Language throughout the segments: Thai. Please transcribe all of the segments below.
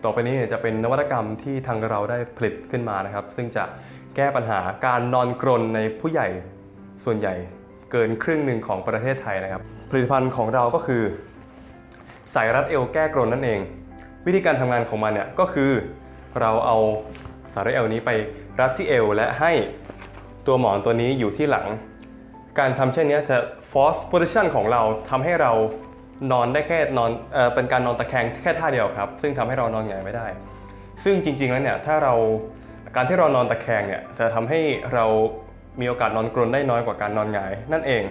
ต่อไปนี้จะเป็นนวัตกรรมที่ทางเราได้ผลิตขึ้นมานะครับซึ่งจะแก้ปัญหาการนอนกรนในผู้ใหญ่ส่วนใหญ่เกินครึ่งหนึ่งของประเทศไทยนะครับผลิตภัณฑ์ของเราก็คือสายรัดเอวแก้กรนนั่นเองวิธีการทำงานของมันเนี่ยก็คือเราเอาสายรัดเอวนี้ไปรัดที่เอวและให้ตัวหมอนตัวนี้อยู่ที่หลังการทำเช่นนี้จะ force position ของเราทำให้เรานอนได้แค่เป็นการนอนตะแคงแค่ท่าเดียวครับซึ่งทำให้เรานอนหงายไม่ได้ซึ่งจริงๆแล้วเนี่ยการที่เรานอนตะแคงเนี่ยจะทำให้เรามีโอกาสนอนกรนได้น้อยกว่าการนอนหงายนั่นเอง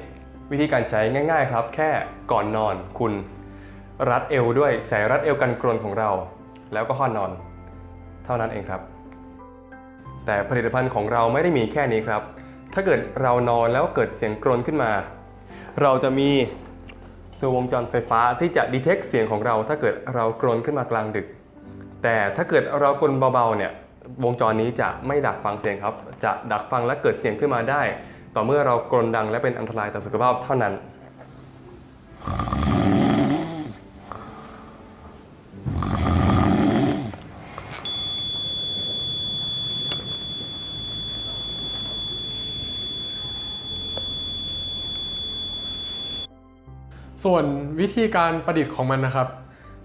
วิธีการใช้ง่ายๆครับแค่ก่อนนอนคุณรัดเอวด้วยสายรัดเอวกันกรนของเราแล้วก็ค่อนนอนเท่านั้นเองครับแต่ผลิตภัณฑ์ของเราไม่ได้มีแค่นี้ครับถ้าเกิดเรานอนแล้วเกิดเสียงกรนขึ้นมาเราจะมีตัววงจรไฟฟ้าที่จะดีเทคเสียงของเราถ้าเกิดเรากรนขึ้นมากลางดึกแต่ถ้าเกิดเรากรนเบาๆเนี่ยวงจรนี้จะไม่ดักฟังเสียงครับจะดักฟังและเกิดเสียงขึ้นมาได้ต่อเมื่อเรากรนดังและเป็นอันตรายต่อสุขภาพเท่านั้นส่วนวิธีการประดิษฐ์ของมันนะครับ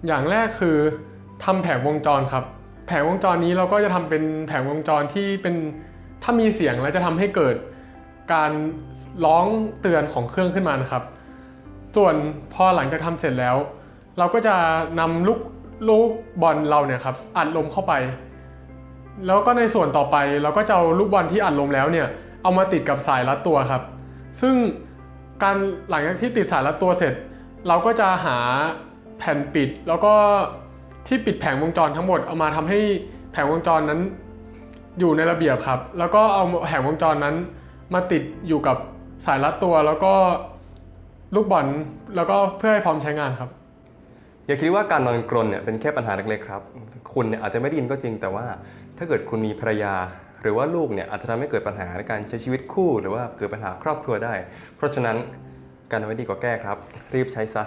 อย่างแรกคือทำแผงวงจรครับแผงวงจรนี้เราก็จะทำเป็นแผงวงจรที่เป็นถ้ามีเสียงแล้วจะทำให้เกิดการร้องเตือนของเครื่องขึ้นมานะครับส่วนพอหลังจากทำเสร็จแล้วเราก็จะนำลูกบอลเราเนี่ยครับอัดลมเข้าไปแล้วก็ในส่วนต่อไปเราก็จะเอาลูกบอลที่อัดลมแล้วเนี่ยเอามาติดกับสายรัดตัวครับซึ่งหลังจากที่ติดสายรัดตัวเสร็จเราก็จะหาแผ่นปิดแล้วก็ที่ปิดแผงวงจรทั้งหมดเอามาทำให้แผงวงจรนั้นอยู่ในระเบียบครับแล้วก็เอาแผงวงจรนั้นมาติดอยู่กับสายรัดตัวแล้วก็ลูกบอลแล้วก็เพื่อให้พร้อมใช้งานครับอย่าคิดว่าการนอนกรนเนี่ยเป็นแค่ปัญหาเล็กๆครับคุณเนี่ยอาจจะไม่ได้ยินก็จริงแต่ว่าถ้าเกิดคุณมีภรรยาหรือว่าลูกเนี่ยอาจจะทำให้เกิดปัญหาในการใช้ชีวิตคู่หรือว่าเกิดปัญหาครอบครัวได้เพราะฉะนั้นการเอาไว้ดีกว่าแก้ครับรีบใช้ซะ